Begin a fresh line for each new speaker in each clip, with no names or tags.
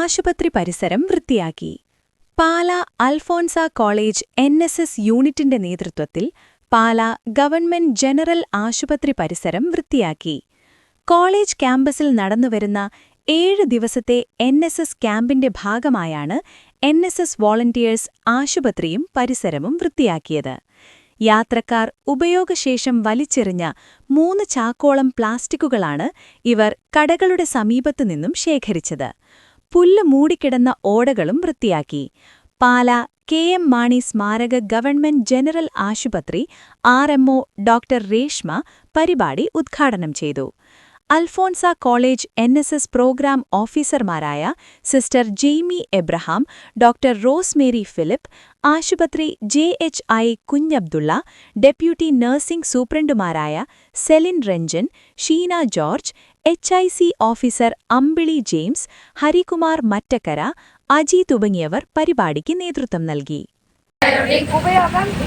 ആശുപത്രി പരിസരം വൃത്തിയാക്കി. പാല അൽഫോൻസ കോളേജ് NSS യൂണിറ്റിന്റെ നേതൃത്വത്തിൽ പാല ഗവൺമെന്റ് ജനറൽ ആശുപത്രി പരിസരം വൃത്തിയാക്കി. കോളേജ് ക്യാമ്പസിൽ നടന്നുവരുന്ന 7 ദിവസത്തെ NSS ക്യാമ്പിന്റെ ഭാഗമായാണ് NSS വോളണ്ടിയേഴ്സ് ആശുപത്രിയും പരിസരവും വൃത്തിയാക്കിയത്. യാത്രക്കാർ ഉപയോഗശേഷം വലിച്ചെറിഞ്ഞ 3 ചാക്കോളം പ്ലാസ്റ്റിക്കുകളാണ് ഇവർ കടകളുടെ സമീപത്തുനിന്നും ശേഖരിച്ചത്. പുല്ല് മൂടിക്കിടന്ന ഓടകളും വൃത്തിയാക്കി. പാല KM മാണി സ്മാരക ഗവൺമെന്റ് ജനറൽ ആശുപത്രി RMO ഡോക്ടർ രേഷ്മ പരിപാടി ഉദ്ഘാടനം ചെയ്തു. അൽഫോൻസ കോളേജ് NSS പ്രോഗ്രാം ഓഫീസർമാരായ സിസ്റ്റർ ജെയ്മി എബ്രഹാം, ഡോക്ടർ റോസ്മേരി ഫിലിപ്പ്, ആശുപത്രി JHI കുഞ്ഞബ്ദുള്ള, ഡെപ്യൂട്ടി നഴ്സിംഗ് സൂപ്രണ്ടുമാരായ സെലിൻ രഞ്ജൻ, ഷീന ജോർജ്, HIC ഓഫീസർ അമ്പിളി ജെയിംസ്, ഹരികുമാർ മറ്റക്കര, അജി തുടങ്ങിയവർ പരിപാടിക്ക് നേതൃത്വം നൽകി.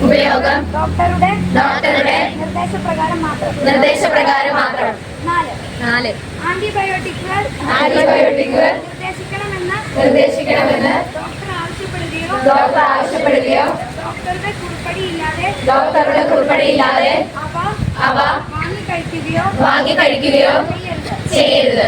ഉപയോഗം ഡോക്ടറുടെ നിർദ്ദേശപ്രകാരം മാത്രം. 4 ആന്റിബയോട്ടിക്കുകൾ നിർദ്ദേശിക്കണമെന്ന് ഡോക്ടർ ആവശ്യപ്പെടുകയോ ഡോക്ടറുടെ കുറിപ്പടിയില്ലാതെ അവ വാങ്ങി കഴിക്കുകയോ ചെയ്യരുത്.